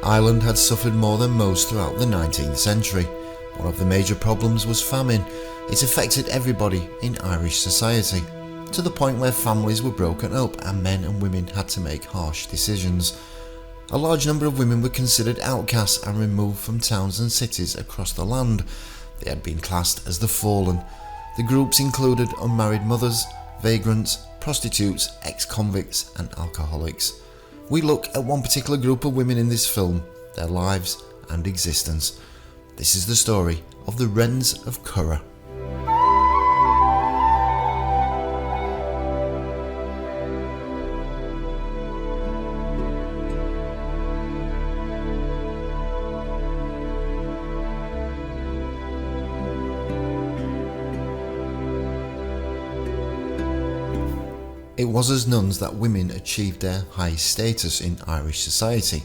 Ireland had suffered more than most throughout the 19th century. One of the major problems was famine. It affected everybody in Irish society, to the point where families were broken up and men and women had to make harsh decisions. A large number of women were considered outcasts and removed from towns and cities across the land. They had been classed as the fallen. The groups included unmarried mothers, vagrants, prostitutes, ex-convicts and alcoholics. We look at one particular group of women in this film, their lives and existence. This is the story of the Wrens of Curragh. It was as nuns that women achieved their highest status in Irish society.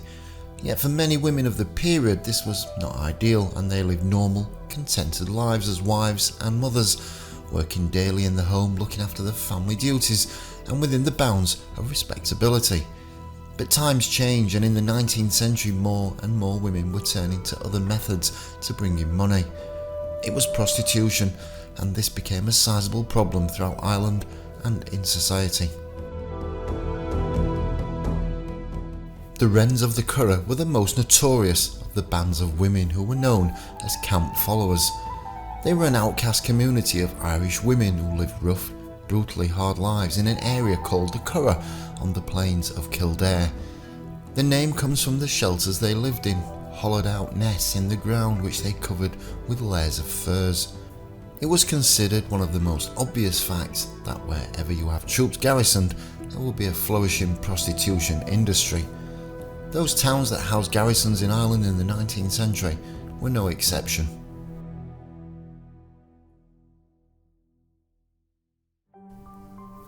Yet for many women of the period this was not ideal, and they lived normal, contented lives as wives and mothers, working daily in the home, looking after the family duties and within the bounds of respectability. But times change, and in the 19th century more and more women were turning to other methods to bring in money. It was prostitution, and this became a sizable problem throughout Ireland and in society. The Wrens of the Curragh were the most notorious of the bands of women who were known as camp followers. They were an outcast community of Irish women who lived rough, brutally hard lives in an area called the Curragh on the plains of Kildare. The name comes from the shelters they lived in, hollowed out nests in the ground which they covered with layers of furs. It was considered one of the most obvious facts that wherever you have troops garrisoned, there will be a flourishing prostitution industry. Those towns that housed garrisons in Ireland in the 19th century were no exception.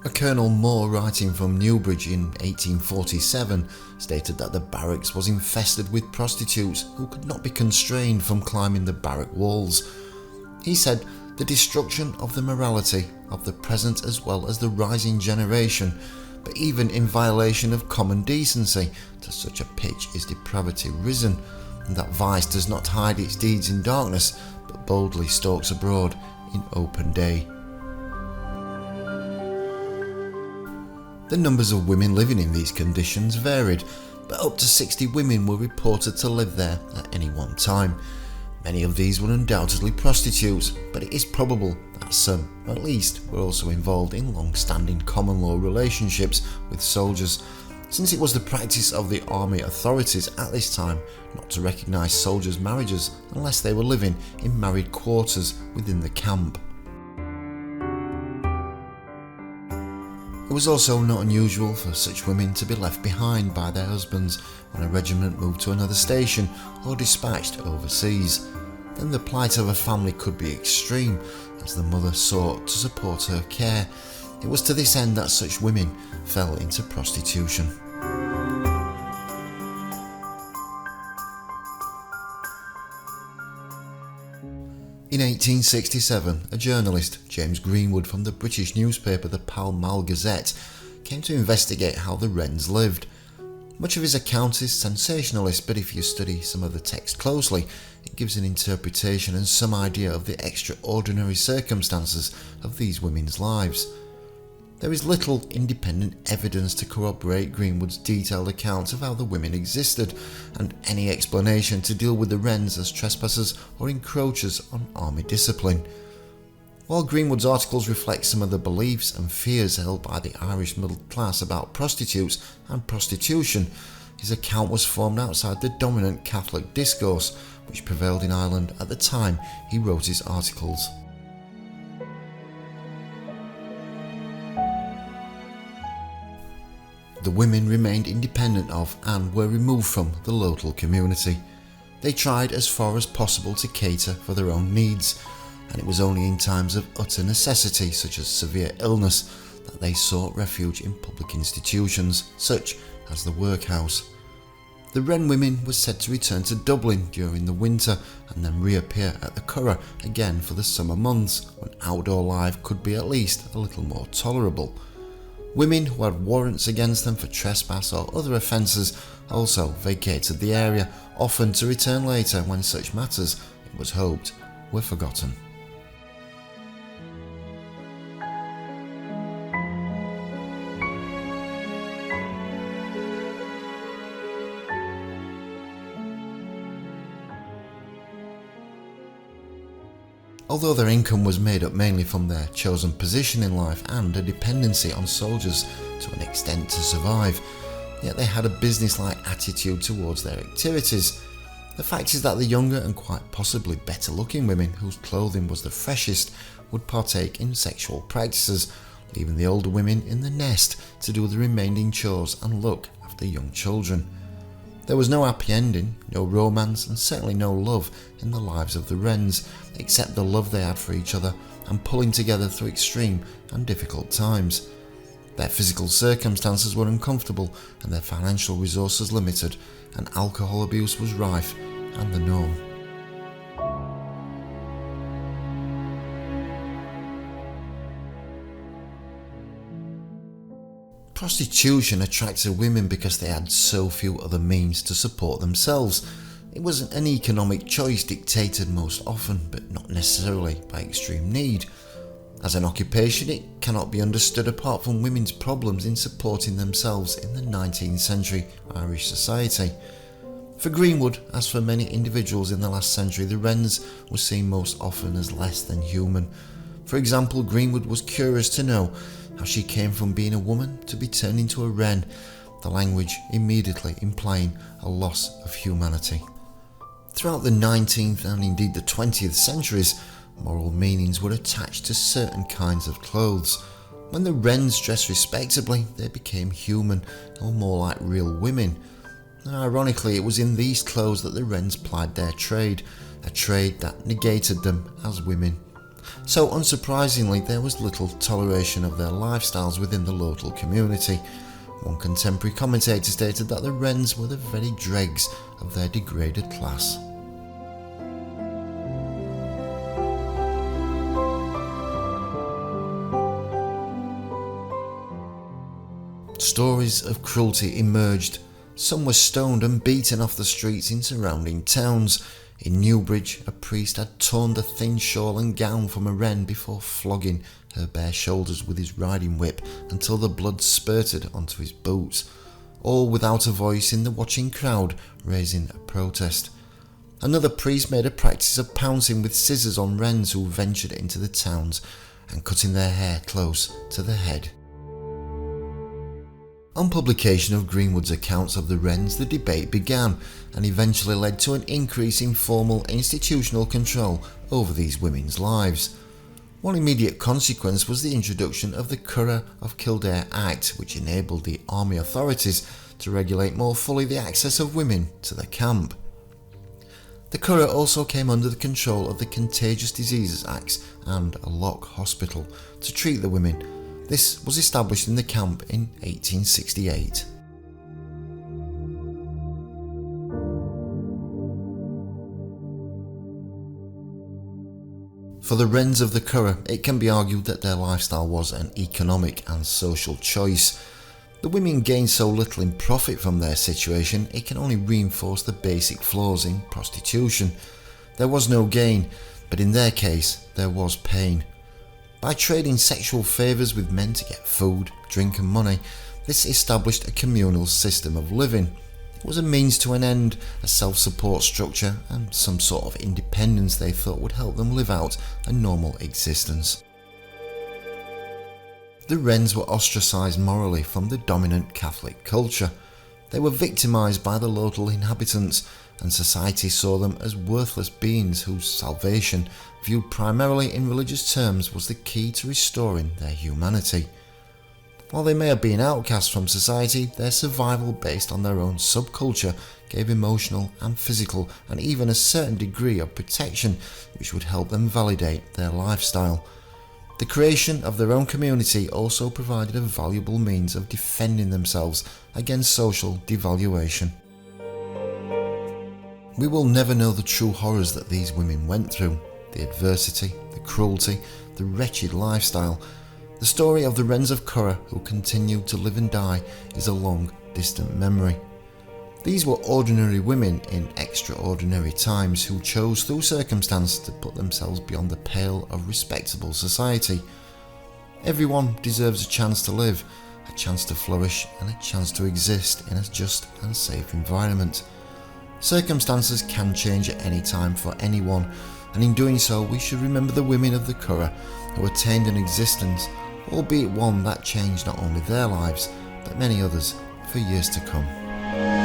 A Colonel Moore, writing from Newbridge in 1847, stated that the barracks was infested with prostitutes who could not be constrained from climbing the barrack walls. He said, "The destruction of the morality of the present as well as the rising generation, but even in violation of common decency, to such a pitch is depravity risen, and that vice does not hide its deeds in darkness, but boldly stalks abroad in open day." The numbers of women living in these conditions varied, but up to 60 women were reported to live there at any one time. Many of these were undoubtedly prostitutes, but it is probable that some, at least, were also involved in long-standing common law relationships with soldiers, since it was the practice of the army authorities at this time not to recognise soldiers' marriages unless they were living in married quarters within the camp. It was also not unusual for such women to be left behind by their husbands when a regiment moved to another station or dispatched overseas. Then the plight of a family could be extreme, as the mother sought to support her care. It was to this end that such women fell into prostitution. In 1867, a journalist, James Greenwood, from the British newspaper the Pall Mall Gazette, came to investigate how the Wrens lived. Much of his account is sensationalist, but if you study some of the text closely, it gives an interpretation and some idea of the extraordinary circumstances of these women's lives. There is little independent evidence to corroborate Greenwood's detailed accounts of how the women existed, and any explanation to deal with the Wrens as trespassers or encroachers on army discipline. While Greenwood's articles reflect some of the beliefs and fears held by the Irish middle class about prostitutes and prostitution, his account was formed outside the dominant Catholic discourse which prevailed in Ireland at the time he wrote his articles. The women remained independent of and were removed from the local community. They tried as far as possible to cater for their own needs, and it was only in times of utter necessity, such as severe illness, that they sought refuge in public institutions, such as the workhouse. The Wren women were said to return to Dublin during the winter and then reappear at the Curragh again for the summer months, when outdoor life could be at least a little more tolerable. Women who had warrants against them for trespass or other offences also vacated the area, often to return later when such matters, it was hoped, were forgotten. Although their income was made up mainly from their chosen position in life and a dependency on soldiers to an extent to survive, yet they had a business-like attitude towards their activities. The fact is that the younger and quite possibly better looking women whose clothing was the freshest would partake in sexual practices, leaving the older women in the nest to do the remaining chores and look after young children. There was no happy ending, no romance, and certainly no love in the lives of the Wrens, except the love they had for each other and pulling together through extreme and difficult times. Their physical circumstances were uncomfortable and their financial resources limited, and alcohol abuse was rife and the norm. Prostitution attracted women because they had so few other means to support themselves. It was an economic choice dictated most often, but not necessarily by extreme need. As an occupation, it cannot be understood apart from women's problems in supporting themselves in the 19th century Irish society. For Greenwood, as for many individuals in the last century, the Wrens were seen most often as less than human. For example, Greenwood was curious to know how she came from being a woman to be turned into a wren, the language immediately implying a loss of humanity. Throughout the 19th and indeed the 20th centuries, moral meanings were attached to certain kinds of clothes. When the Wrens dressed respectably, they became human or more like real women. And ironically, it was in these clothes that the Wrens plied their trade, a trade that negated them as women. So unsurprisingly, there was little toleration of their lifestyles within the local community. One contemporary commentator stated that the Wrens were the very dregs of their degraded class. Stories of cruelty emerged. Some were stoned and beaten off the streets in surrounding towns. In Newbridge, a priest had torn the thin shawl and gown from a wren before flogging her bare shoulders with his riding whip until the blood spurted onto his boots, all without a voice in the watching crowd raising a protest. Another priest made a practice of pouncing with scissors on wrens who ventured into the towns and cutting their hair close to the head. On publication of Greenwood's accounts of the Wrens, the debate began and eventually led to an increase in formal institutional control over these women's lives. One immediate consequence was the introduction of the Curragh of Kildare Act, which enabled the army authorities to regulate more fully the access of women to the camp. The Curragh also came under the control of the Contagious Diseases Act and a lock hospital to treat the women. This was established in the camp in 1868. For the Wrens of the Curragh, it can be argued that their lifestyle was an economic and social choice. The women gained so little in profit from their situation, it can only reinforce the basic flaws in prostitution. There was no gain, but in their case, there was pain. By trading sexual favours with men to get food, drink and money, this established a communal system of living. It was a means to an end, a self-support structure and some sort of independence they thought would help them live out a normal existence. The Wrens were ostracised morally from the dominant Catholic culture. They were victimised by the local inhabitants, and society saw them as worthless beings whose salvation, viewed primarily in religious terms, was the key to restoring their humanity. While they may have been outcasts from society, their survival based on their own subculture gave emotional and physical and even a certain degree of protection which would help them validate their lifestyle. The creation of their own community also provided a valuable means of defending themselves against social devaluation. We will never know the true horrors that these women went through, the adversity, the cruelty, the wretched lifestyle, The story of the Wrens of Curragh who continued to live and die is a long, distant memory. These were ordinary women in extraordinary times who chose through circumstance to put themselves beyond the pale of respectable society. Everyone deserves a chance to live, a chance to flourish, and a chance to exist in a just and safe environment. Circumstances can change at any time for anyone, and in doing so we should remember the women of the Curragh who attained an existence, albeit one that changed not only their lives but many others for years to come.